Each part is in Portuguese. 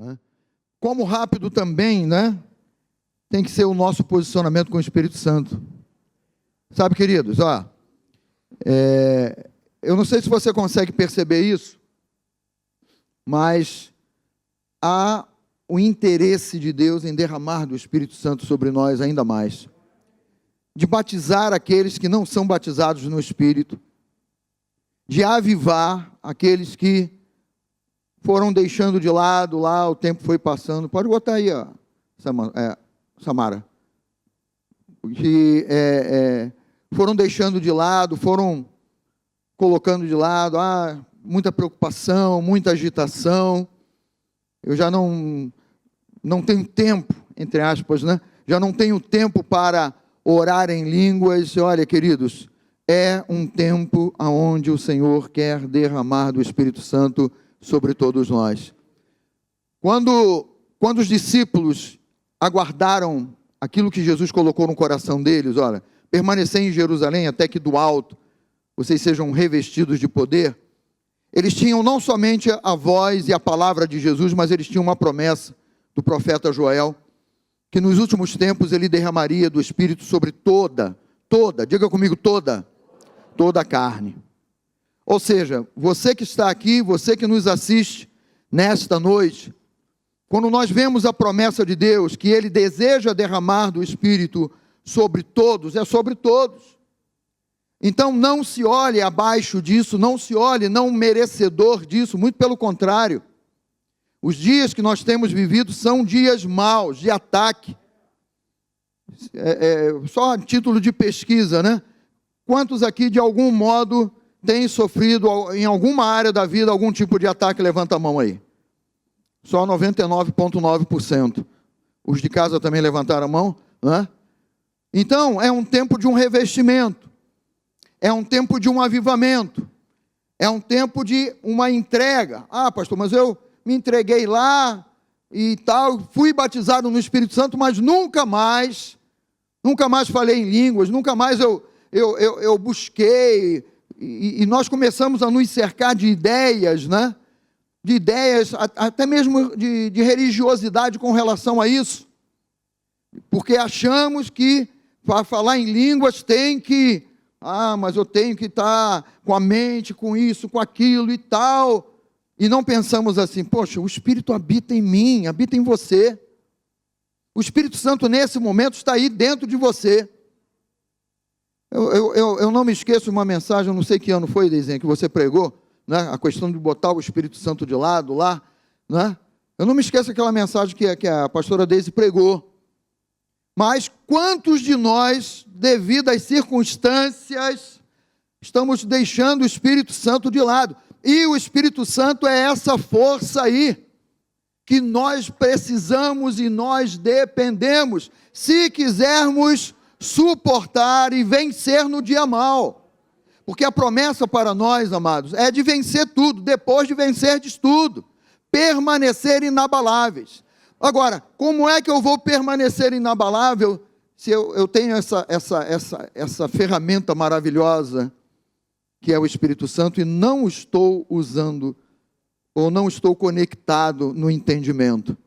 né? Como rápido também, né, tem que ser o nosso posicionamento com o Espírito Santo. Sabe, queridos, eu não sei se você consegue perceber isso, mas há o interesse de Deus em derramar do Espírito Santo sobre nós ainda mais, de batizar aqueles que não são batizados no Espírito, de avivar aqueles que foram deixando de lado lá, o tempo foi passando. Pode botar aí, Samara. Que foram deixando de lado, foram colocando de lado, muita preocupação, muita agitação. Eu já não tenho tempo, entre aspas, né? Já não tenho tempo para orar em línguas. Olha, queridos, é um tempo onde o Senhor quer derramar do Espírito Santo sobre todos nós. Quando os discípulos aguardaram aquilo que Jesus colocou no coração deles, olha, permanecer em Jerusalém até que do alto vocês sejam revestidos de poder, eles tinham não somente a voz e a palavra de Jesus, mas eles tinham uma promessa do profeta Joel, que nos últimos tempos ele derramaria do Espírito sobre toda, diga comigo, toda a carne. Ou seja, você que está aqui, você que nos assiste nesta noite, quando nós vemos a promessa de Deus, que Ele deseja derramar do Espírito sobre todos, é sobre todos. Então não se olhe abaixo disso, não se olhe não merecedor disso, muito pelo contrário. Os dias que nós temos vivido são dias maus, de ataque. Só a título de pesquisa, né? Quantos aqui de algum modo têm sofrido em alguma área da vida algum tipo de ataque? Levanta a mão aí. Só 99,9%. Os de casa também levantaram a mão, né? Então, é um tempo de um revestimento. É um tempo de um avivamento. É um tempo de uma entrega. Pastor, mas eu me entreguei lá e tal, fui batizado no Espírito Santo, mas nunca mais falei em línguas, nunca mais eu busquei, e nós começamos a nos cercar de ideias, né? De ideias, até mesmo de religiosidade com relação a isso, porque achamos que para falar em línguas tem que, mas eu tenho que estar com a mente, com isso, com aquilo e tal, e não pensamos assim, poxa, o Espírito habita em mim, habita em você, o Espírito Santo nesse momento está aí dentro de você. Eu não me esqueço de uma mensagem, eu não sei que ano foi, Deizinha, que você pregou, né? A questão de botar o Espírito Santo de lado lá, né? Eu não me esqueço daquela mensagem que a pastora Deise pregou. Mas quantos de nós, devido às circunstâncias, estamos deixando o Espírito Santo de lado? E o Espírito Santo é essa força aí, que nós precisamos e nós dependemos, se quisermos suportar e vencer no dia mau. Porque a promessa para nós, amados, é de vencer tudo, depois de vencerdes tudo, permanecer inabaláveis. Agora, como é que eu vou permanecer inabalável se eu tenho essa ferramenta maravilhosa que é o Espírito Santo e não estou usando ou não estou conectado no entendimento?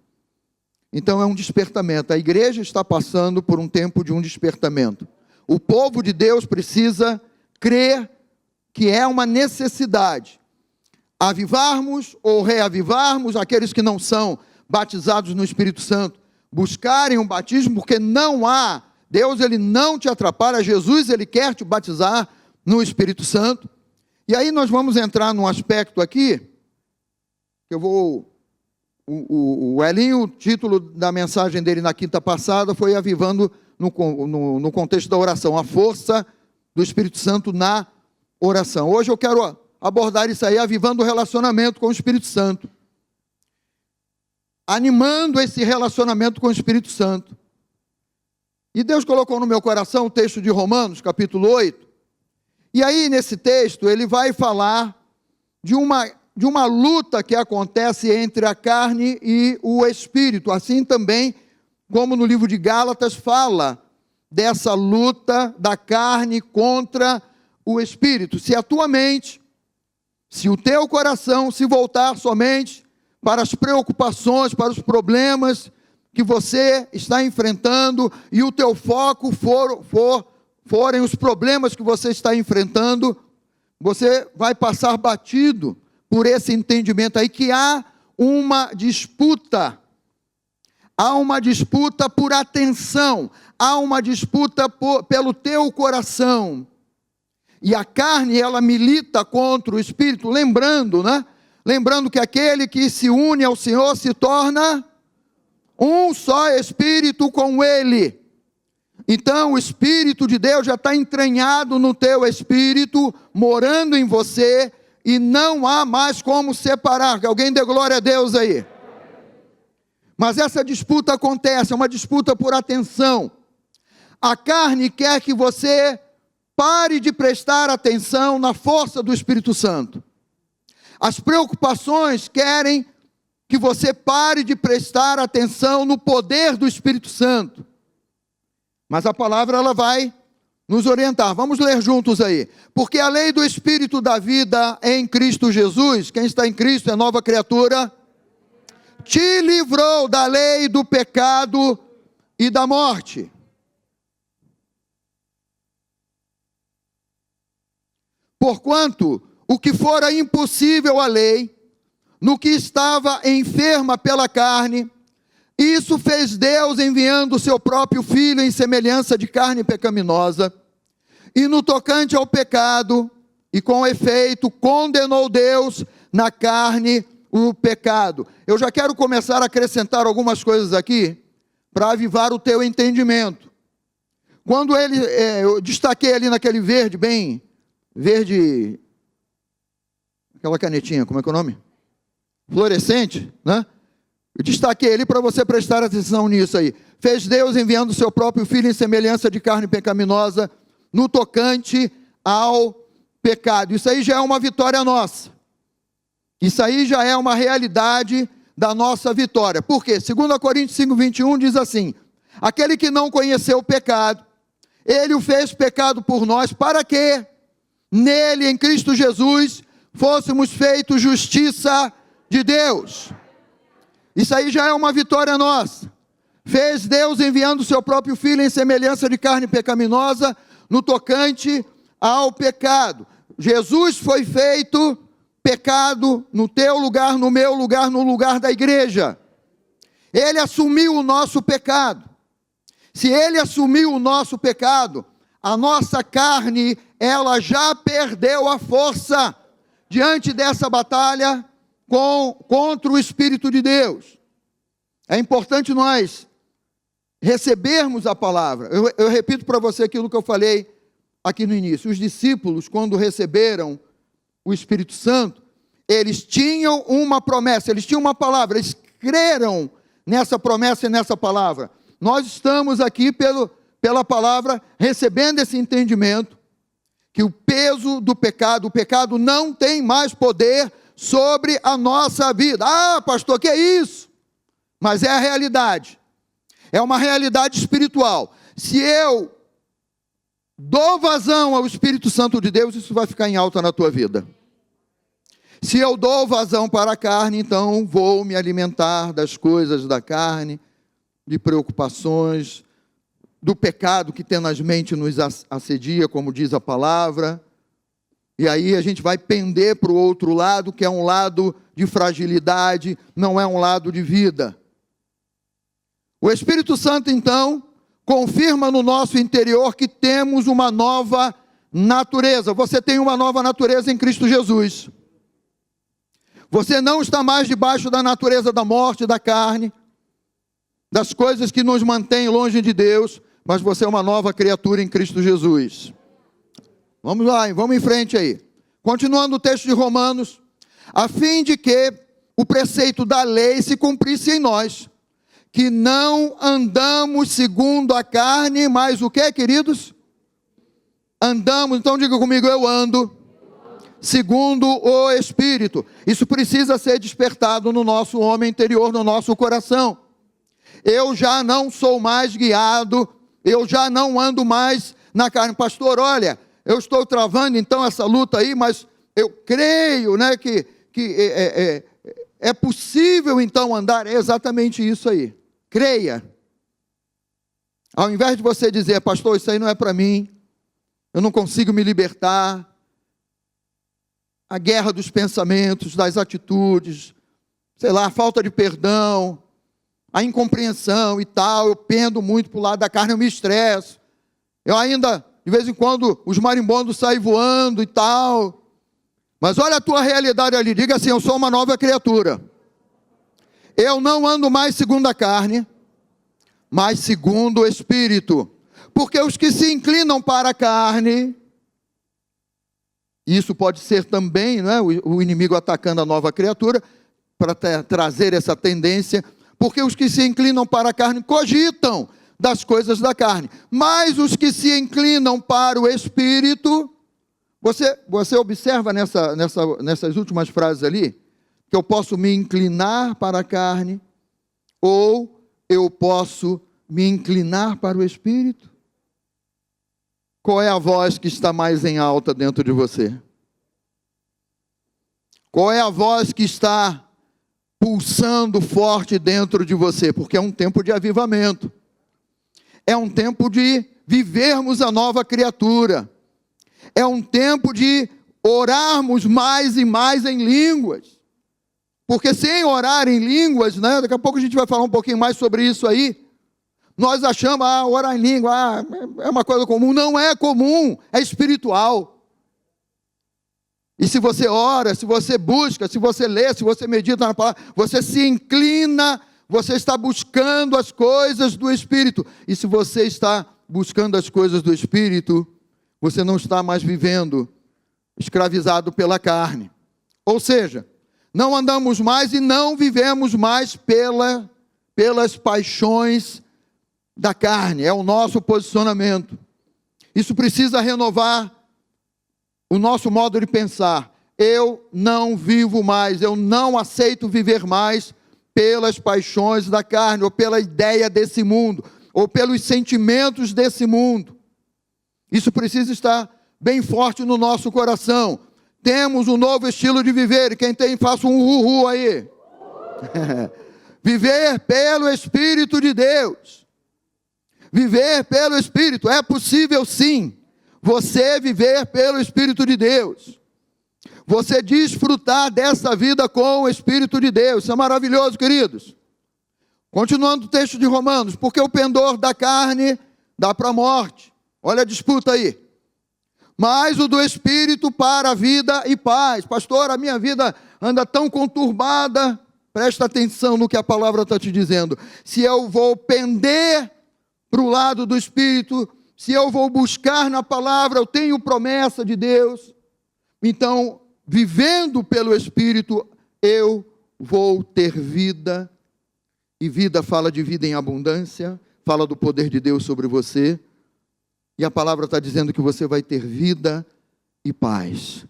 Então é um despertamento. A igreja está passando por um tempo de um despertamento. O povo de Deus precisa crer que é uma necessidade avivarmos ou reavivarmos aqueles que não são batizados no Espírito Santo, buscarem um batismo, porque não há, Deus ele não te atrapalha, Jesus ele quer te batizar no Espírito Santo. E aí nós vamos entrar num aspecto aqui, que eu vou, o Elinho, o título da mensagem dele na quinta passada foi avivando no contexto da oração, a força do Espírito Santo na oração. Hoje eu quero abordar isso aí, avivando o relacionamento com o Espírito Santo, animando esse relacionamento com o Espírito Santo. E Deus colocou no meu coração o texto de Romanos, capítulo 8, e aí nesse texto ele vai falar de uma luta que acontece entre a carne e o Espírito, assim também como no livro de Gálatas fala dessa luta da carne contra o Espírito. Se a tua mente, se o teu coração se voltar somente para as preocupações, para os problemas que você está enfrentando, e o teu foco forem os problemas que você está enfrentando, você vai passar batido por esse entendimento aí, que há uma disputa por atenção, há uma disputa pelo teu coração, e a carne, ela milita contra o espírito, lembrando que aquele que se une ao Senhor se torna um só espírito com Ele. Então o Espírito de Deus já está entranhado no teu espírito, morando em você, e não há mais como separar. Alguém dê glória a Deus aí. Mas essa disputa acontece, é uma disputa por atenção. A carne quer que você pare de prestar atenção na força do Espírito Santo. As preocupações querem que você pare de prestar atenção no poder do Espírito Santo. Mas a palavra, ela vai nos orientar. Vamos ler juntos aí. Porque a lei do Espírito da vida em Cristo Jesus, quem está em Cristo é nova criatura, te livrou da lei do pecado e da morte. Porquanto o que fora impossível à lei, no que estava enferma pela carne, isso fez Deus enviando o seu próprio Filho em semelhança de carne pecaminosa, e no tocante ao pecado, e com efeito, condenou Deus na carne o pecado. Eu já quero começar a acrescentar algumas coisas aqui, para avivar o teu entendimento. Quando eu destaquei ali naquele verde, bem verde, aquela canetinha, como é que é o nome? Fluorescente, né? Eu destaquei ele para você prestar atenção nisso aí. Fez Deus enviando o seu próprio Filho em semelhança de carne pecaminosa, no tocante ao pecado. Isso aí já é uma vitória nossa. Isso aí já é uma realidade da nossa vitória. Por quê? 2 Coríntios 5:21 diz assim: aquele que não conheceu o pecado, ele o fez pecado por nós, para que nele, em Cristo Jesus, fôssemos feitos justiça de Deus. Isso aí já é uma vitória nossa. Fez Deus enviando o seu próprio Filho em semelhança de carne pecaminosa, no tocante ao pecado. Jesus foi feito pecado no teu lugar, no meu lugar, no lugar da igreja. Ele assumiu o nosso pecado. Se ele assumiu o nosso pecado, a nossa carne, ela já perdeu a força diante dessa batalha contra o Espírito de Deus. É importante nós recebermos a palavra. Eu repito para você aquilo que eu falei aqui no início. Os discípulos, quando receberam o Espírito Santo, eles tinham uma promessa, eles tinham uma palavra, eles creram nessa promessa e nessa palavra. Nós estamos aqui pela palavra, recebendo esse entendimento, que o peso do pecado, o pecado não tem mais poder sobre a nossa vida. Ah, pastor, que é isso? Mas é a realidade. É uma realidade espiritual. Se eu dou vazão ao Espírito Santo de Deus, isso vai ficar em alta na tua vida. Se eu dou vazão para a carne, então vou me alimentar das coisas da carne, de preocupações, do pecado que tenazmente nos assedia, como diz a palavra. E aí a gente vai pender para o outro lado, que é um lado de fragilidade, não é um lado de vida. O Espírito Santo, então, confirma no nosso interior que temos uma nova natureza. Você tem uma nova natureza em Cristo Jesus. Você não está mais debaixo da natureza da morte, da carne, das coisas que nos mantêm longe de Deus, mas você é uma nova criatura em Cristo Jesus. Vamos lá, vamos em frente aí. Continuando o texto de Romanos, a fim de que o preceito da lei se cumprisse em nós, que não andamos segundo a carne, mas o que, queridos? Andamos, então diga comigo, eu ando segundo o Espírito. Isso precisa ser despertado no nosso homem interior, no nosso coração. Eu já não sou mais guiado, eu já não ando mais na carne. Pastor, olha, eu estou travando então essa luta aí, mas eu creio, né, que é possível então andar, é exatamente isso aí. Creia. Ao invés de você dizer, pastor, isso aí não é para mim, eu não consigo me libertar, a guerra dos pensamentos, das atitudes, sei lá, a falta de perdão, a incompreensão e tal, eu pendo muito para o lado da carne, eu me estresso, eu ainda, de vez em quando, os marimbondos saem voando e tal, mas olha a tua realidade ali, diga assim, eu sou uma nova criatura, eu não ando mais segundo a carne, mas segundo o Espírito, porque os que se inclinam para a carne, isso pode ser também, não é, o inimigo atacando a nova criatura, para trazer essa tendência, porque os que se inclinam para a carne cogitam das coisas da carne, mas os que se inclinam para o Espírito, você observa nessas últimas frases ali, que eu posso me inclinar para a carne, ou eu posso me inclinar para o Espírito? Qual é a voz que está mais em alta dentro de você? Qual é a voz que está pulsando forte dentro de você? Porque é um tempo de avivamento. É um tempo de vivermos a nova criatura. É um tempo de orarmos mais e mais em línguas. Porque sem orar em línguas, né, daqui a pouco a gente vai falar um pouquinho mais sobre isso aí, nós achamos, orar em língua, é uma coisa comum. Não é comum, é espiritual. E se você ora, se você busca, se você lê, se você medita na palavra, você se inclina, você está buscando as coisas do Espírito. E se você está buscando as coisas do Espírito, você não está mais vivendo escravizado pela carne. Ou seja, não andamos mais e não vivemos mais pelas paixões da carne, é o nosso posicionamento. Isso precisa renovar o nosso modo de pensar. Eu não vivo mais, eu não aceito viver mais pelas paixões da carne, ou pela ideia desse mundo, ou pelos sentimentos desse mundo. Isso precisa estar bem forte no nosso coração. Temos um novo estilo de viver, e quem tem, faça um uhu aí. Viver pelo Espírito de Deus. Viver pelo Espírito, é possível sim, você viver pelo Espírito de Deus, você desfrutar dessa vida com o Espírito de Deus, isso é maravilhoso, queridos. Continuando o texto de Romanos, porque o pendor da carne dá para a morte, olha a disputa aí, mas o do Espírito para a vida e paz. Pastor, a minha vida anda tão conturbada, presta atenção no que a palavra está te dizendo, se eu vou pender para o lado do Espírito, se eu vou buscar na palavra, eu tenho promessa de Deus, então, vivendo pelo Espírito, eu vou ter vida, e vida fala de vida em abundância, fala do poder de Deus sobre você, e a palavra está dizendo que você vai ter vida e paz,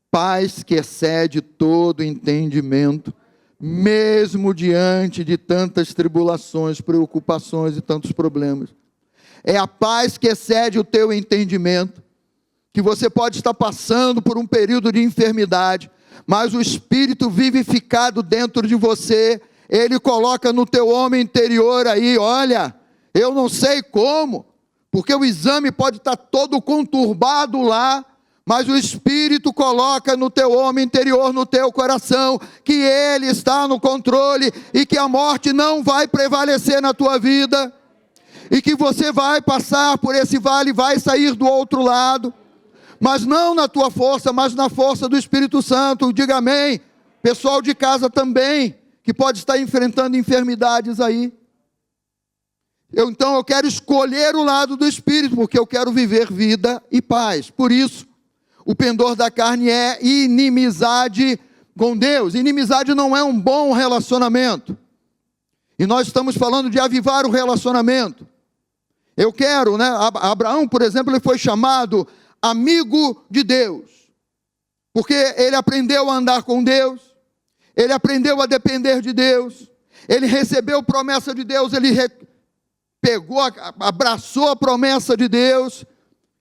paz que excede todo entendimento, mesmo diante de tantas tribulações, preocupações e tantos problemas. É a paz que excede o teu entendimento, que você pode estar passando por um período de enfermidade, mas o Espírito vivificado dentro de você, ele coloca no teu homem interior aí, olha, eu não sei como, porque o exame pode estar todo conturbado lá, mas o Espírito coloca no teu homem interior, no teu coração, que Ele está no controle, e que a morte não vai prevalecer na tua vida, e que você vai passar por esse vale, vai sair do outro lado, mas não na tua força, mas na força do Espírito Santo. Diga amém. Pessoal de casa também, que pode estar enfrentando enfermidades aí. Então eu quero escolher o lado do Espírito, porque eu quero viver vida e paz. Por isso, o pendor da carne é inimizade com Deus. Inimizade não é um bom relacionamento. E nós estamos falando de avivar o relacionamento. Eu quero, né? Abraão, por exemplo, ele foi chamado amigo de Deus. Porque ele aprendeu a andar com Deus. Ele aprendeu a depender de Deus. Ele recebeu promessa de Deus. Ele abraçou a promessa de Deus.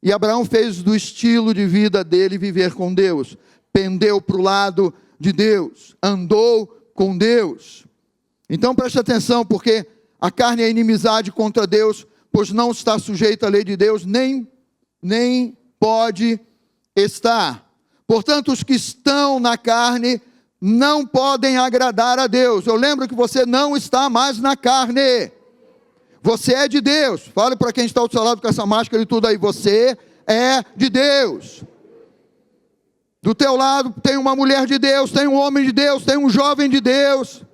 E Abraão fez do estilo de vida dele viver com Deus. Pendeu para o lado de Deus. Andou com Deus. Então preste atenção, porque a carne é inimizade contra Deus, pois não está sujeita à lei de Deus, nem pode estar. Portanto, os que estão na carne não podem agradar a Deus. Eu lembro que você não está mais na carne. Você é de Deus. Fale para quem está ao seu lado com essa máscara e tudo aí. Você é de Deus. Do teu lado tem uma mulher de Deus, tem um homem de Deus, tem um jovem de Deus.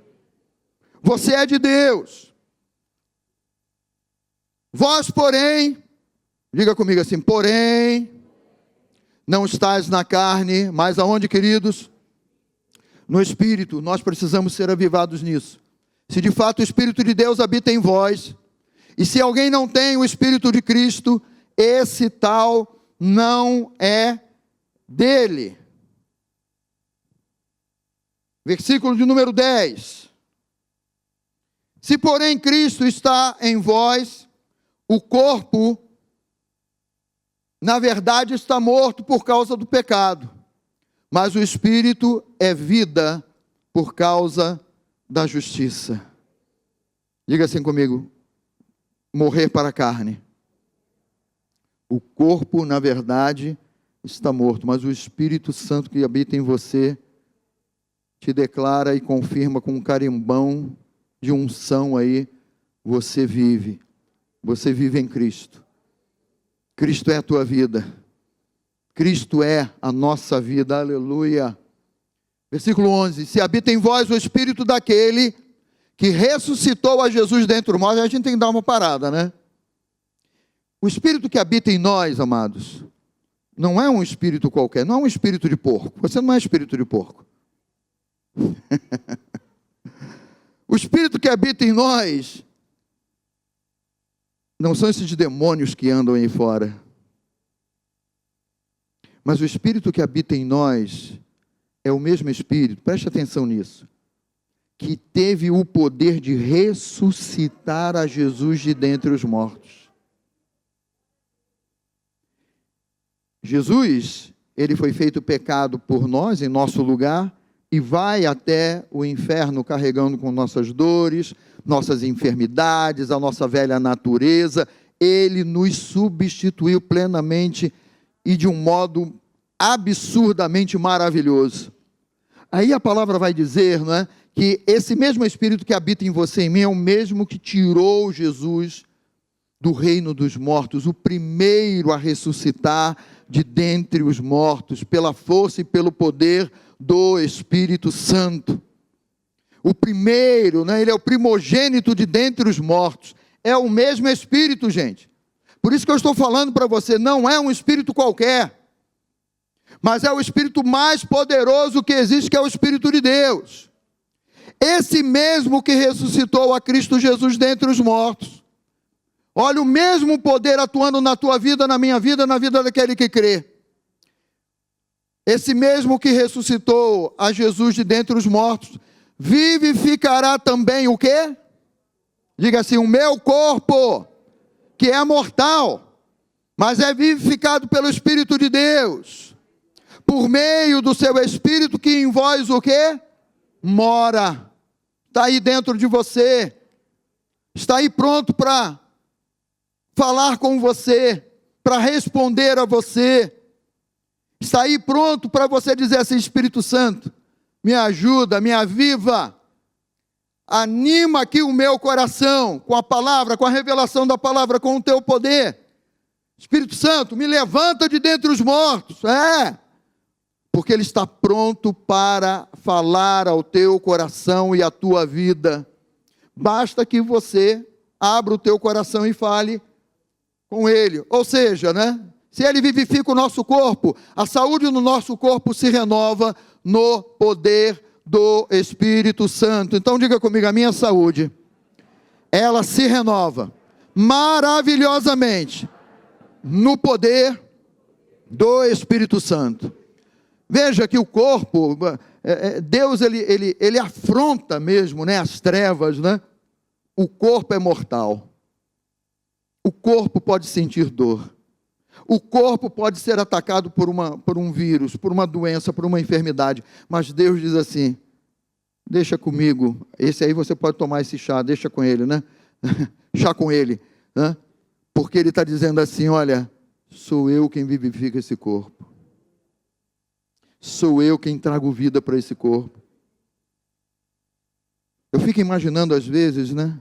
Você é de Deus. Vós, porém, diga comigo assim, porém, não estáis na carne, mas aonde, queridos? No Espírito. Nós precisamos ser avivados nisso. Se de fato o Espírito de Deus habita em vós, e se alguém não tem o Espírito de Cristo, esse tal não é dele. Versículo de número 10. Se porém Cristo está em vós, o corpo, na verdade, está morto por causa do pecado, mas o Espírito é vida por causa da justiça. Diga assim comigo, morrer para a carne. O corpo, na verdade, está morto, mas o Espírito Santo que habita em você te declara e confirma com um carimbão de unção aí, você vive em Cristo. Cristo é a tua vida. Cristo é a nossa vida, aleluia. Versículo 11, se habita em vós o Espírito daquele que ressuscitou a Jesus dentre os mortos, a gente tem que dar uma parada, né? O Espírito que habita em nós, amados, não é um espírito qualquer, não é um espírito de porco, você não é espírito de porco. O Espírito que habita em nós, não são esses demônios que andam aí fora, mas o Espírito que habita em nós é o mesmo Espírito, preste atenção nisso, que teve o poder de ressuscitar a Jesus de dentre os mortos. Jesus, ele foi feito pecado por nós, em nosso lugar, e vai até o inferno carregando com nossas dores, nossas enfermidades, a nossa velha natureza. Ele nos substituiu plenamente e de um modo absurdamente maravilhoso. Aí a palavra vai dizer, não é, que esse mesmo Espírito que habita em você e em mim é o mesmo que tirou Jesus do reino dos mortos, o primeiro a ressuscitar de dentre os mortos, pela força e pelo poder do Espírito Santo. O primeiro, né, ele é o primogênito de dentre os mortos. É o mesmo Espírito, gente. Por isso que eu estou falando para você, não é um Espírito qualquer, mas é o Espírito mais poderoso que existe, que é o Espírito de Deus. Esse mesmo que ressuscitou a Cristo Jesus dentre os mortos. Olha, o mesmo poder atuando na tua vida, na minha vida, na vida daquele que crê. Esse mesmo que ressuscitou a Jesus de dentre os mortos, vivificará também o quê? Diga assim, o meu corpo, que é mortal, mas é vivificado pelo Espírito de Deus, por meio do seu Espírito que em vós o quê? Mora. Está aí dentro de você, está aí pronto para falar com você, para responder a você, está aí pronto para você dizer assim, Espírito Santo, me ajuda, me aviva, anima aqui o meu coração, com a palavra, com a revelação da palavra, com o teu poder. Espírito Santo, me levanta de dentre os mortos, porque Ele está pronto para falar ao teu coração e à tua vida. Basta que você abra o teu coração e fale com Ele. Ou seja, né? Se Ele vivifica o nosso corpo, a saúde no nosso corpo se renova no poder do Espírito Santo. Então diga comigo, a minha saúde, ela se renova maravilhosamente no poder do Espírito Santo. Veja que o corpo, Deus ele afronta mesmo, né, as trevas, né? O corpo é mortal. O corpo pode sentir dor. O corpo pode ser atacado por um vírus, por uma doença, por uma enfermidade. Mas Deus diz assim, deixa comigo. Esse aí você pode tomar esse chá, deixa com ele, né? Chá com ele, né? Porque ele está dizendo assim, olha, sou eu quem vivifica esse corpo. Sou eu quem trago vida para esse corpo. Eu fico imaginando às vezes, né?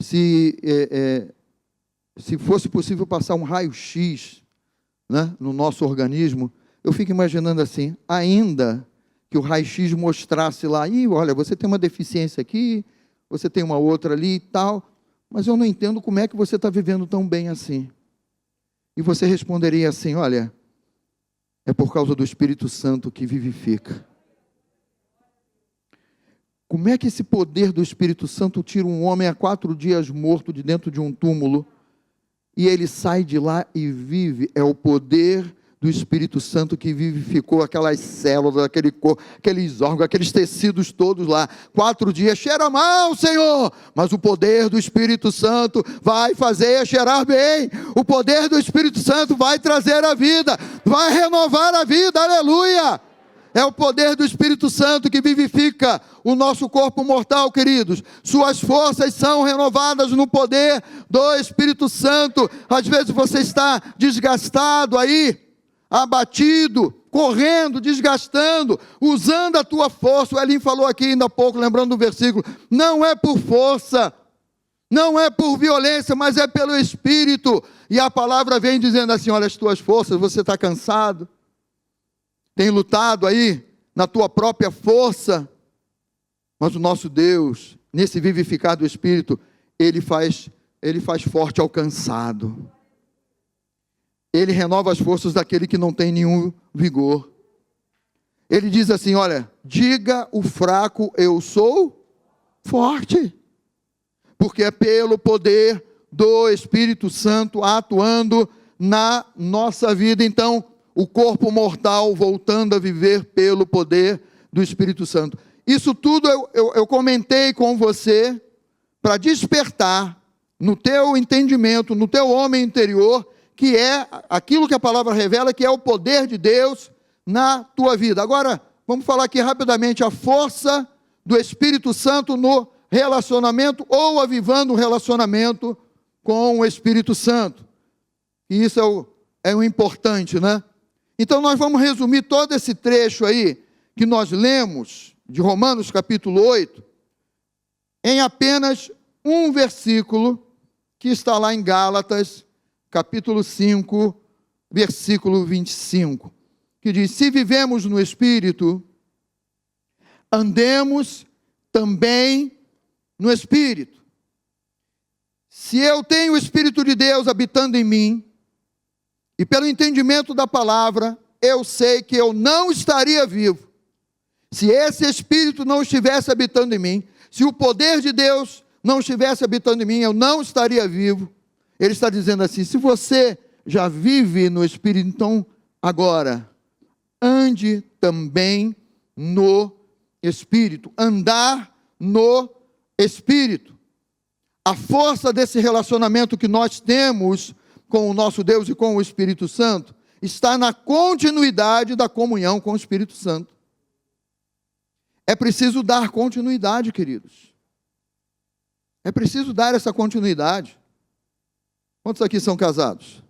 Se fosse possível passar um raio-x, né, no nosso organismo, eu fico imaginando assim, ainda que o raio-x mostrasse lá, olha, você tem uma deficiência aqui, você tem uma outra ali e tal, mas eu não entendo como é que você está vivendo tão bem assim. E você responderia assim, olha, é por causa do Espírito Santo que vivifica. Como é que esse poder do Espírito Santo tira um homem há 4 dias morto de dentro de um túmulo e ele sai de lá e vive? É o poder do Espírito Santo que vivificou aquelas células, aquele corpo, aqueles órgãos, aqueles tecidos todos lá. 4 dias, cheira mal, Senhor, mas o poder do Espírito Santo vai fazer cheirar bem. O poder do Espírito Santo vai trazer a vida, vai renovar a vida, aleluia. É o poder do Espírito Santo que vivifica o nosso corpo mortal, queridos. Suas forças são renovadas no poder do Espírito Santo. Às vezes você está desgastado aí, abatido, correndo, desgastando, usando a tua força. O Elim falou aqui ainda há pouco, lembrando do versículo, não é por força, não é por violência, mas é pelo Espírito. E a palavra vem dizendo assim, olha, as tuas forças, você está cansado, tem lutado aí na tua própria força, mas o nosso Deus, nesse vivificar do Espírito, Ele faz forte ao cansado. Ele renova as forças daquele que não tem nenhum vigor. Ele diz assim, olha, diga o fraco, eu sou forte. Porque é pelo poder do Espírito Santo atuando na nossa vida. Então, o corpo mortal voltando a viver pelo poder do Espírito Santo. Isso tudo eu comentei com você para despertar no teu entendimento, no teu homem interior, que é aquilo que a palavra revela, que é o poder de Deus na tua vida. Agora, vamos falar aqui rapidamente a força do Espírito Santo no relacionamento ou avivando o relacionamento com o Espírito Santo. E isso é o importante, né? Então nós vamos resumir todo esse trecho aí que nós lemos de Romanos capítulo 8 em apenas um versículo que está lá em Gálatas capítulo 5, versículo 25, que diz, se vivemos no Espírito, andemos também no Espírito. Se eu tenho o Espírito de Deus habitando em mim, e pelo entendimento da palavra, eu sei que eu não estaria vivo, se esse Espírito não estivesse habitando em mim, se o poder de Deus não estivesse habitando em mim, eu não estaria vivo. Ele está dizendo assim, se você já vive no Espírito, então agora, ande também no Espírito. Andar no Espírito. A força desse relacionamento que nós temos com o nosso Deus e com o Espírito Santo está na continuidade da comunhão com o Espírito Santo. É preciso dar continuidade, queridos. É preciso dar essa continuidade. Quantos aqui são casados?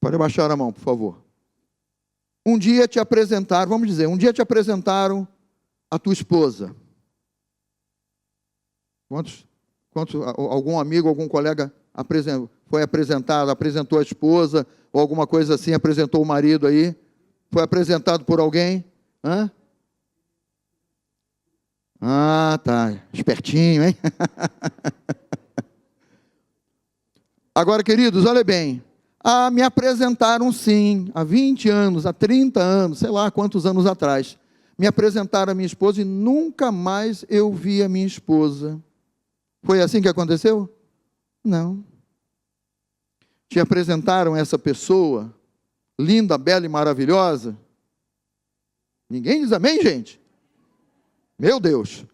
Pode abaixar a mão, por favor. Um dia te apresentaram, vamos dizer, um dia te apresentaram a tua esposa. Quantos algum amigo, algum colega foi apresentado, apresentou a esposa, ou alguma coisa assim, apresentou o marido aí? Foi apresentado por alguém? Hã? Ah, tá. Espertinho, hein? Agora, queridos, olha bem. Me apresentaram sim, há 20 anos, há 30 anos, sei lá quantos anos atrás. Me apresentaram a minha esposa e nunca mais eu vi a minha esposa. Foi assim que aconteceu? Não. Te apresentaram essa pessoa, linda, bela e maravilhosa? Ninguém diz amém, gente? Meu Deus.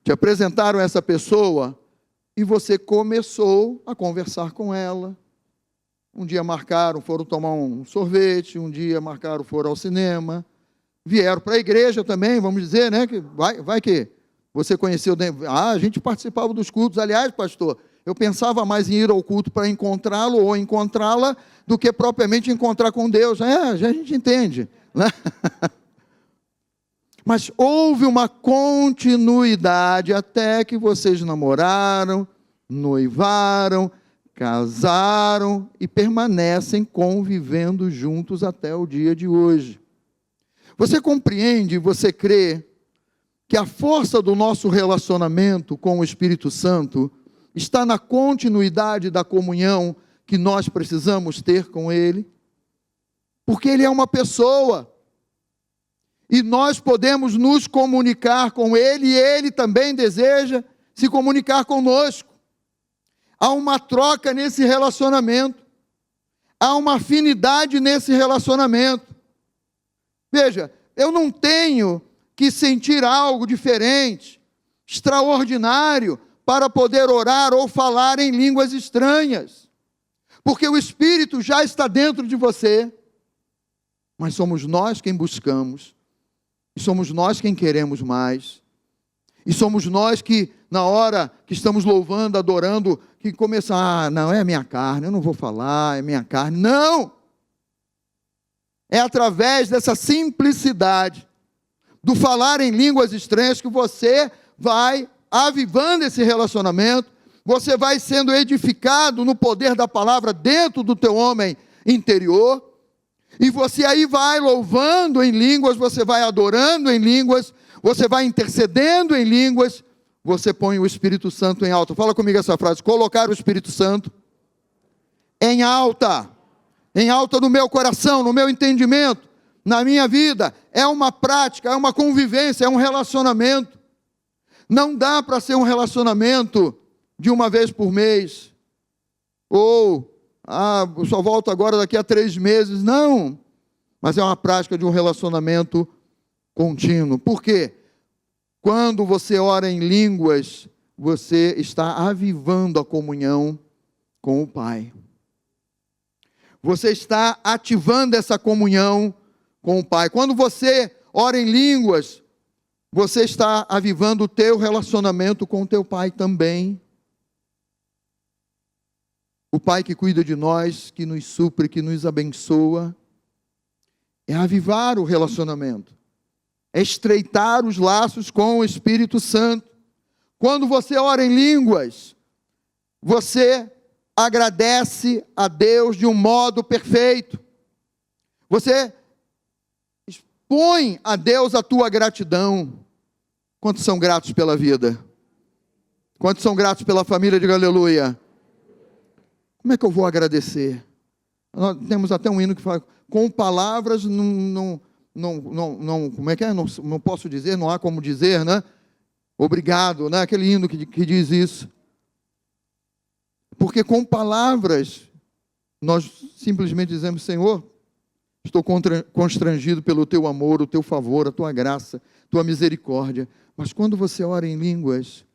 Te apresentaram essa pessoa e você começou a conversar com ela. Um dia marcaram, foram tomar um sorvete, um dia marcaram, foram ao cinema, vieram para a igreja também, vamos dizer, né? Que vai que você conheceu. A gente participava dos cultos. Aliás, pastor, eu pensava mais em ir ao culto para encontrá-lo ou encontrá-la do que propriamente encontrar com Deus. A gente entende, né? Mas houve uma continuidade até que vocês namoraram, noivaram, casaram e permanecem convivendo juntos até o dia de hoje. Você compreende, você crê que a força do nosso relacionamento com o Espírito Santo está na continuidade da comunhão que nós precisamos ter com Ele? Porque Ele é uma pessoa. E nós podemos nos comunicar com Ele, e Ele também deseja se comunicar conosco. Há uma troca nesse relacionamento. Há uma afinidade nesse relacionamento. Veja, eu não tenho que sentir algo diferente, extraordinário, para poder orar ou falar em línguas estranhas. Porque o Espírito já está dentro de você. Mas somos nós quem buscamos. E somos nós quem queremos mais. E somos nós que, na hora que estamos louvando, adorando, que começa, não, é a minha carne, eu não vou falar, é minha carne. Não! É através dessa simplicidade, do falar em línguas estranhas, que você vai avivando esse relacionamento, você vai sendo edificado no poder da palavra dentro do teu homem interior, e você aí vai louvando em línguas, você vai adorando em línguas, você vai intercedendo em línguas, você põe o Espírito Santo em alta. Fala comigo essa frase: colocar o Espírito Santo em alta no meu coração, no meu entendimento, na minha vida. É uma prática, é uma convivência, é um relacionamento. Não dá para ser um relacionamento de uma vez por mês, ou só volto agora daqui a 3 meses. Não, mas é uma prática de um relacionamento contínuo. Por quê? Quando você ora em línguas, você está avivando a comunhão com o Pai. Você está ativando essa comunhão com o Pai. Quando você ora em línguas, você está avivando o teu relacionamento com o teu Pai também. O Pai que cuida de nós, que nos supre, que nos abençoa. É avivar o relacionamento. É estreitar os laços com o Espírito Santo. Quando você ora em línguas, você agradece a Deus de um modo perfeito. Você expõe a Deus a tua gratidão. Quantos são gratos pela vida? Quantos são gratos pela família? Diga aleluia. Como é que eu vou agradecer? Nós temos até um hino que fala, com palavras como é que é? Não posso dizer, não há como dizer, né? Obrigado, né? Aquele hino que diz isso. Porque com palavras, nós simplesmente dizemos, Senhor, estou constrangido pelo teu amor, o teu favor, a tua graça, tua misericórdia. Mas quando você ora em línguas,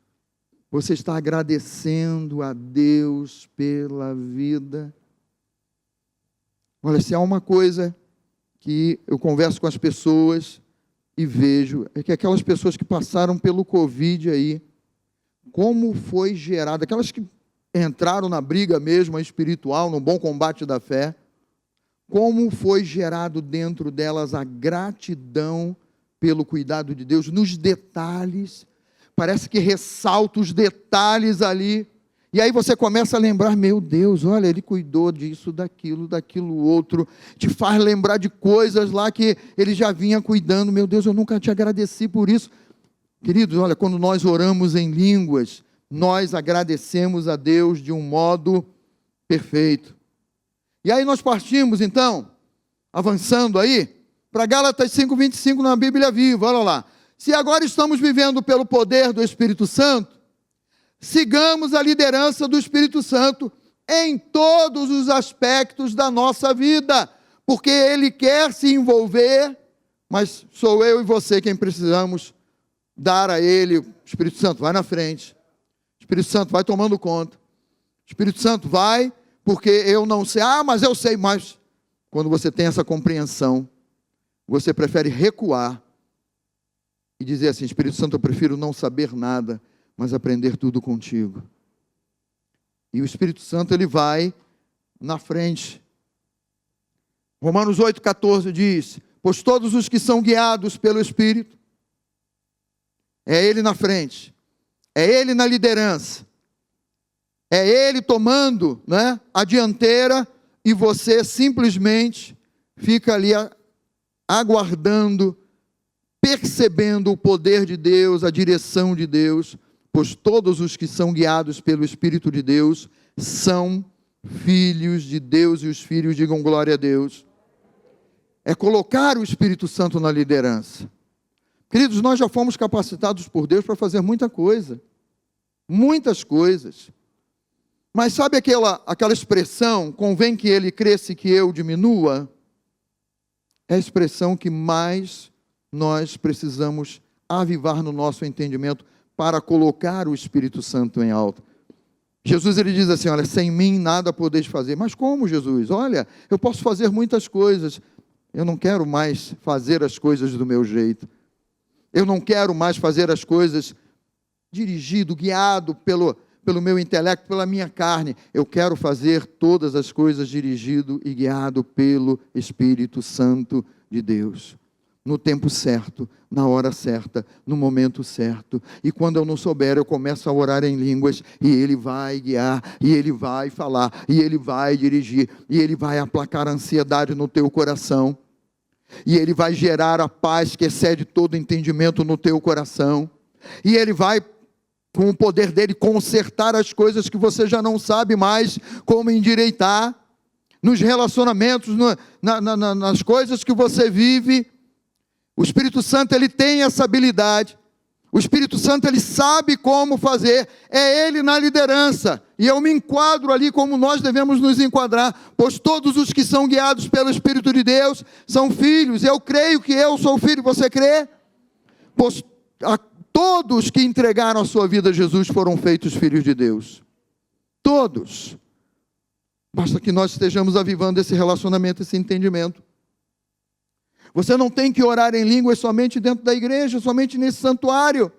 você está agradecendo a Deus pela vida. Olha, se há uma coisa que eu converso com as pessoas e vejo, é que aquelas pessoas que passaram pelo Covid aí, como foi gerado, aquelas que entraram na briga mesmo espiritual, no bom combate da fé, como foi gerado dentro delas a gratidão pelo cuidado de Deus, nos detalhes, parece que ressalta os detalhes ali, e aí você começa a lembrar, meu Deus, olha, Ele cuidou disso, daquilo outro, te faz lembrar de coisas lá que Ele já vinha cuidando. Meu Deus, eu nunca te agradeci por isso. Queridos, olha, quando nós oramos em línguas, nós agradecemos a Deus de um modo perfeito. E aí nós partimos, então, avançando aí, para Gálatas 5:25 na Bíblia Viva, olha lá. Se agora estamos vivendo pelo poder do Espírito Santo, sigamos a liderança do Espírito Santo em todos os aspectos da nossa vida, porque Ele quer se envolver, mas sou eu e você quem precisamos dar a Ele. O Espírito Santo vai na frente, o Espírito Santo vai tomando conta, o Espírito Santo vai, porque eu não sei, mas eu sei, mas quando você tem essa compreensão, você prefere recuar e dizer assim: Espírito Santo, eu prefiro não saber nada, mas aprender tudo contigo. E o Espírito Santo, ele vai na frente. Romanos 8,14 diz: pois todos os que são guiados pelo Espírito, é Ele na frente, é Ele na liderança, é Ele tomando, né, a dianteira, e você simplesmente fica ali aguardando, percebendo o poder de Deus, a direção de Deus, pois todos os que são guiados pelo Espírito de Deus são filhos de Deus, e os filhos digam glória a Deus. É colocar o Espírito Santo na liderança. Queridos, nós já fomos capacitados por Deus para fazer muita coisa, muitas coisas. Mas sabe aquela expressão, convém que ele cresça e que eu diminua? É a expressão que mais nós precisamos avivar no nosso entendimento para colocar o Espírito Santo em alta. Jesus, ele diz assim: olha, sem mim nada podeis fazer. Mas como, Jesus? Olha, eu posso fazer muitas coisas. Eu não quero mais fazer as coisas do meu jeito. Eu não quero mais fazer as coisas dirigido, guiado pelo meu intelecto, pela minha carne. Eu quero fazer todas as coisas dirigido e guiado pelo Espírito Santo de Deus. No tempo certo, na hora certa, no momento certo. E quando eu não souber, eu começo a orar em línguas, e Ele vai guiar, e Ele vai falar, e Ele vai dirigir, e Ele vai aplacar a ansiedade no teu coração, e Ele vai gerar a paz que excede todo entendimento no teu coração, e Ele vai, com o poder dEle, consertar as coisas que você já não sabe mais como endireitar, nos relacionamentos, nas coisas que você vive. O Espírito Santo, ele tem essa habilidade. O Espírito Santo, ele sabe como fazer. É Ele na liderança. E eu me enquadro ali como nós devemos nos enquadrar. Pois todos os que são guiados pelo Espírito de Deus são filhos. Eu creio que eu sou filho. Você crê? Pois todos que entregaram a sua vida a Jesus foram feitos filhos de Deus. Todos. Basta que nós estejamos avivando esse relacionamento, esse entendimento. Você não tem que orar em línguas somente dentro da igreja, somente nesse santuário.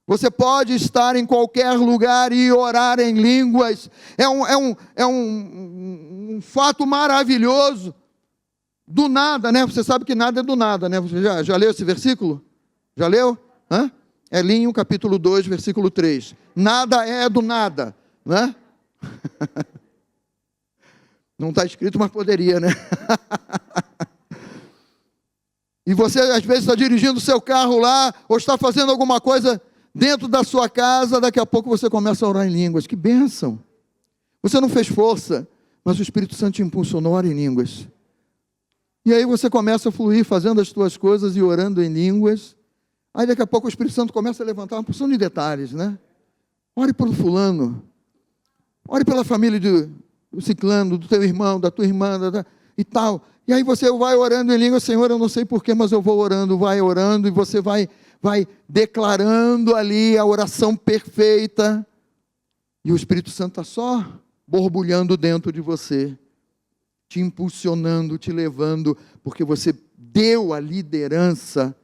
Você pode estar em qualquer lugar e orar em línguas. É um fato maravilhoso. Do nada, né? Você sabe que nada é do nada, né? Você já leu esse versículo? Já leu? É Linho, capítulo 2, versículo 3. Nada é do nada, né? Não está escrito, mas poderia, né? E você às vezes está dirigindo o seu carro lá, ou está fazendo alguma coisa dentro da sua casa, daqui a pouco você começa a orar em línguas. Que bênção! Você não fez força, mas o Espírito Santo te impulsionou a orar em línguas. E aí você começa a fluir, fazendo as suas coisas e orando em línguas. Aí daqui a pouco o Espírito Santo começa a levantar uma porção de detalhes, né? Ore pelo fulano, ore pela família do ciclano, do teu irmão, da tua irmã, e tal. E aí você vai orando em língua: Senhor, eu não sei porquê, mas eu vou orando, vai orando, e você vai declarando ali a oração perfeita, e o Espírito Santo está só borbulhando dentro de você, te impulsionando, te levando, porque você deu a liderança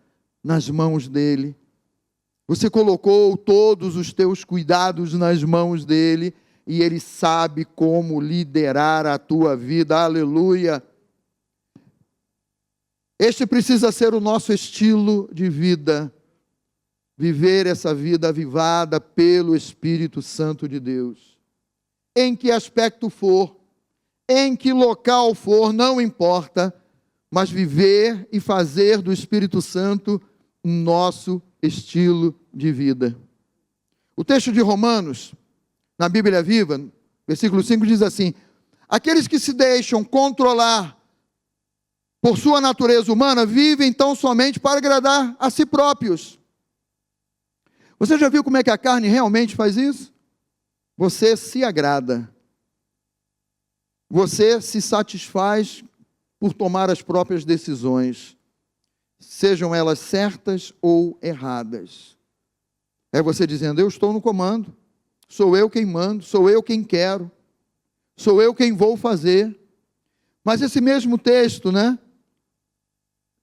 nas mãos dele, você colocou todos os teus cuidados nas mãos dele, e ele sabe como liderar a tua vida. Aleluia! Este precisa ser o nosso estilo de vida, viver essa vida avivada pelo Espírito Santo de Deus. Em que aspecto for, em que local for, não importa, mas viver e fazer do Espírito Santo o nosso estilo de vida. O texto de Romanos, na Bíblia Viva, versículo 5 diz assim: aqueles que se deixam controlar por sua natureza humana, vivem então somente para agradar a si próprios. Você já viu como é que a carne realmente faz isso? Você se agrada. Você se satisfaz por tomar as próprias decisões, sejam elas certas ou erradas. É você dizendo: eu estou no comando, sou eu quem mando, sou eu quem quero, sou eu quem vou fazer. Mas esse mesmo texto, né?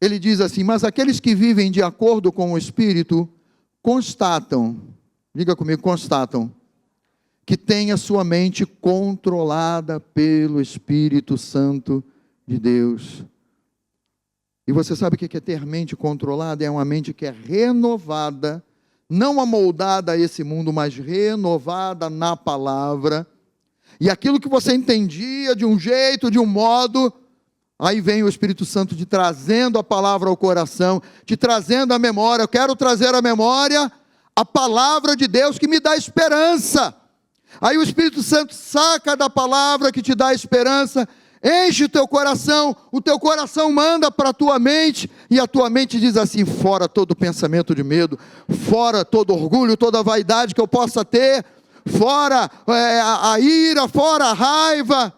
ele diz assim: mas aqueles que vivem de acordo com o Espírito constatam, diga comigo, constatam, que têm a sua mente controlada pelo Espírito Santo de Deus. E você sabe o que é ter mente controlada? É uma mente que é renovada, não amoldada a esse mundo, mas renovada na palavra. E aquilo que você entendia de um jeito, de um modo, aí vem o Espírito Santo te trazendo a palavra ao coração, te trazendo a memória. Eu quero trazer à memória a palavra de Deus que me dá esperança. Aí o Espírito Santo saca da palavra que te dá esperança, enche o teu coração manda para a tua mente, e a tua mente diz assim: fora todo pensamento de medo, fora todo orgulho, toda vaidade que eu possa ter, fora a ira, fora a raiva,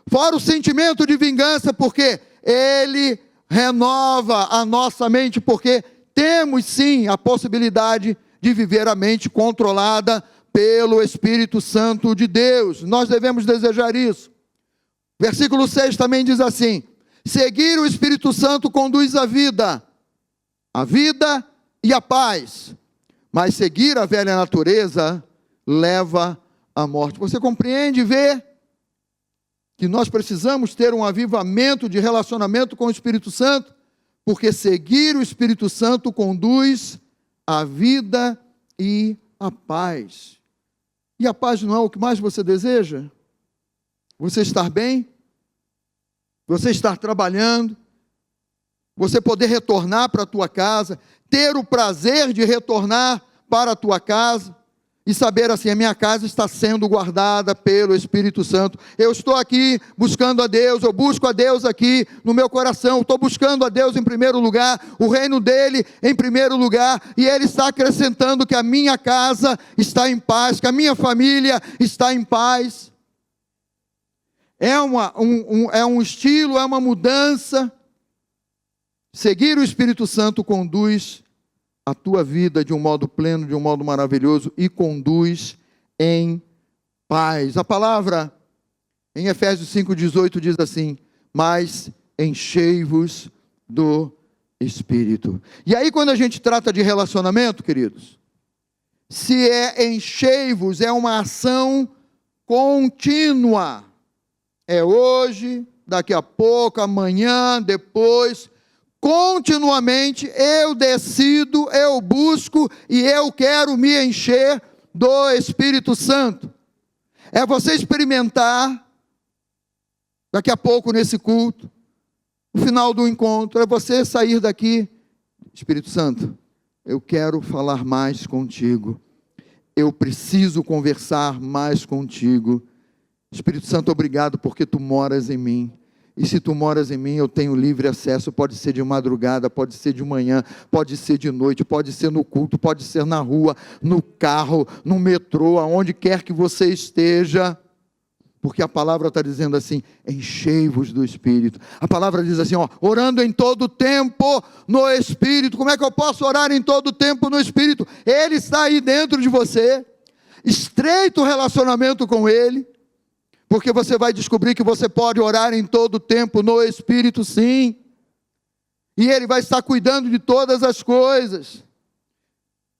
fora o sentimento de vingança, porque Ele renova a nossa mente, porque temos sim a possibilidade de viver a mente controlada pelo Espírito Santo de Deus. Nós devemos desejar isso. Versículo 6 também diz assim: seguir o Espírito Santo conduz a vida e a paz, mas seguir a velha natureza leva à morte. Você compreende e vê que nós precisamos ter um avivamento de relacionamento com o Espírito Santo, porque seguir o Espírito Santo conduz à vida e à paz. E a paz não é o que mais você deseja? Você estar bem, você estar trabalhando, você poder retornar para a tua casa, ter o prazer de retornar para a tua casa, e saber assim: a minha casa está sendo guardada pelo Espírito Santo. Eu estou aqui buscando a Deus, eu busco a Deus aqui no meu coração, estou buscando a Deus em primeiro lugar, o reino dEle em primeiro lugar, e Ele está acrescentando que a minha casa está em paz, que a minha família está em paz. É um estilo, é uma mudança. Seguir o Espírito Santo conduz a tua vida de um modo pleno, de um modo maravilhoso, e conduz em paz. A palavra em Efésios 5,18 diz assim: mas enchei-vos do Espírito. E aí, quando a gente trata de relacionamento, queridos, se é enchei-vos, é uma ação contínua. É hoje, daqui a pouco, amanhã, depois. Continuamente eu decido, eu busco e eu quero me encher do Espírito Santo. É você experimentar, daqui a pouco nesse culto, no final do encontro, é você sair daqui: Espírito Santo, eu quero falar mais contigo, eu preciso conversar mais contigo. Espírito Santo, obrigado porque tu moras em mim. E se tu moras em mim, eu tenho livre acesso. Pode ser de madrugada, pode ser de manhã, pode ser de noite, pode ser no culto, pode ser na rua, no carro, no metrô, aonde quer que você esteja. Porque a palavra está dizendo assim: enchei-vos do Espírito. A palavra diz assim, orando em todo tempo no Espírito. Como é que eu posso orar em todo tempo no Espírito? Ele está aí dentro de você. Estreito relacionamento com Ele. Porque você vai descobrir que você pode orar em todo tempo no Espírito, sim. E Ele vai estar cuidando de todas as coisas.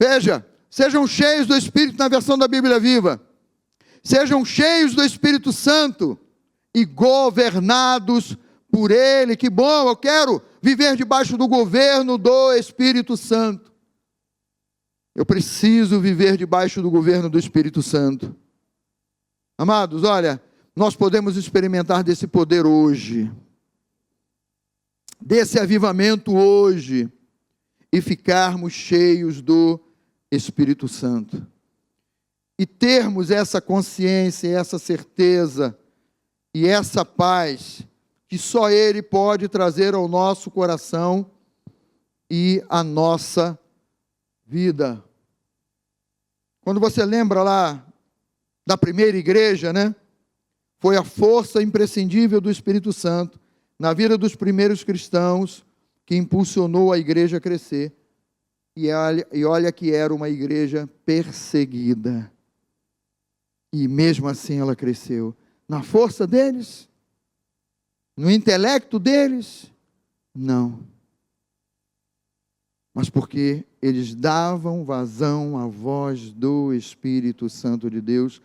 Veja, sejam cheios do Espírito na versão da Bíblia Viva. Sejam cheios do Espírito Santo e governados por Ele. Que bom, eu quero viver debaixo do governo do Espírito Santo. Eu preciso viver debaixo do governo do Espírito Santo. Amados, olha, nós podemos experimentar desse poder hoje, desse avivamento hoje, e ficarmos cheios do Espírito Santo. E termos essa consciência, essa certeza e essa paz que só Ele pode trazer ao nosso coração e à nossa vida. Quando você lembra lá da primeira igreja, né? Foi a força imprescindível do Espírito Santo na vida dos primeiros cristãos que impulsionou a igreja a crescer. E olha que era uma igreja perseguida. E mesmo assim ela cresceu. Na força deles? No intelecto deles? Não. mas porque eles davam vazão à voz do Espírito Santo de Deus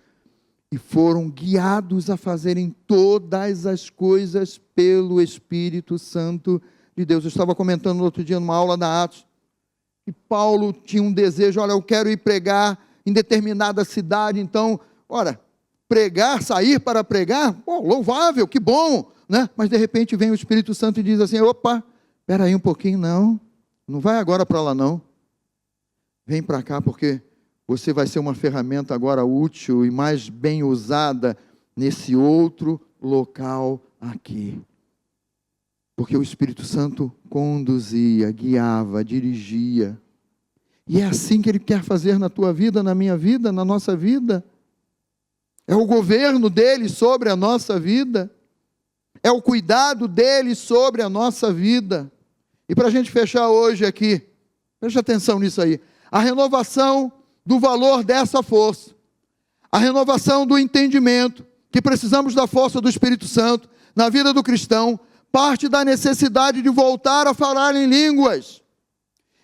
e foram guiados a fazerem todas as coisas pelo Espírito Santo de Deus. Eu estava comentando no outro dia, numa aula da Atos, que Paulo tinha um desejo, olha, eu quero ir pregar em determinada cidade, então, ora, pregar, sair para pregar, pô, louvável, que bom, né? Mas de repente vem o Espírito Santo e diz assim, opa, espera aí um pouquinho, não vai agora para lá não, vem para cá porque você vai ser uma ferramenta agora útil e mais bem usada nesse outro local aqui. Porque o Espírito Santo conduzia, guiava, dirigia. E é assim que Ele quer fazer na tua vida, na minha vida, na nossa vida. É o governo dEle sobre a nossa vida. É o cuidado dEle sobre a nossa vida. E para a gente fechar hoje aqui, preste atenção nisso aí. A renovação do valor dessa força. A renovação do entendimento que precisamos da força do Espírito Santo na vida do cristão, parte da necessidade de voltar a falar em línguas.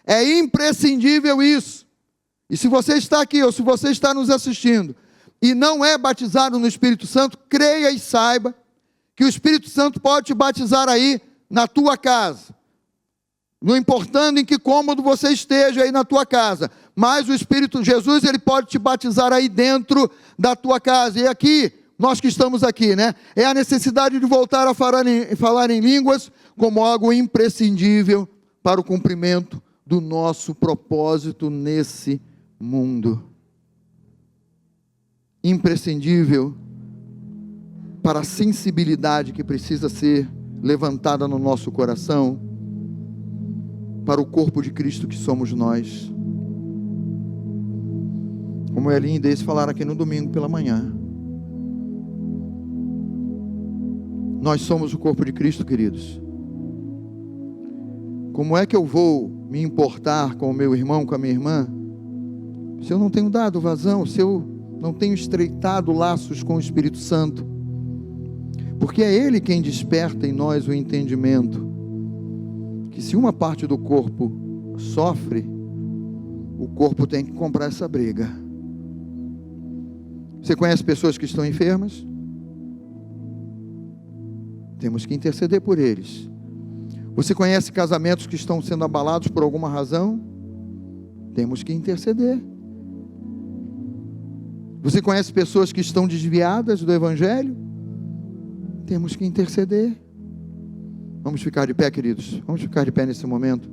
É imprescindível isso. E se você está aqui, ou se você está nos assistindo, e não é batizado no Espírito Santo, creia e saiba que o Espírito Santo pode te batizar aí na tua casa. Não importando em que cômodo você esteja aí na tua casa, mas o Espírito Jesus, ele pode te batizar aí dentro da tua casa. E aqui, nós que estamos aqui, né? É a necessidade de voltar a falar em línguas como algo imprescindível para o cumprimento do nosso propósito nesse mundo. Imprescindível para a sensibilidade que precisa ser levantada no nosso coração para o corpo de Cristo que somos nós. Como é lindo eles falaram aqui no domingo pela manhã. Nós somos o corpo de Cristo, queridos. Como é que eu vou me importar com o meu irmão, com a minha irmã, se eu não tenho dado vazão, se eu não tenho estreitado laços com o Espírito Santo? Porque é Ele quem desperta em nós o entendimento que se uma parte do corpo sofre, o corpo tem que comprar essa briga. Você conhece pessoas que estão enfermas? Temos que interceder por eles. Você conhece casamentos que estão sendo abalados por alguma razão? Temos que interceder. Você conhece pessoas que estão desviadas do Evangelho? Temos que interceder. Vamos ficar de pé, queridos. Vamos ficar de pé nesse momento.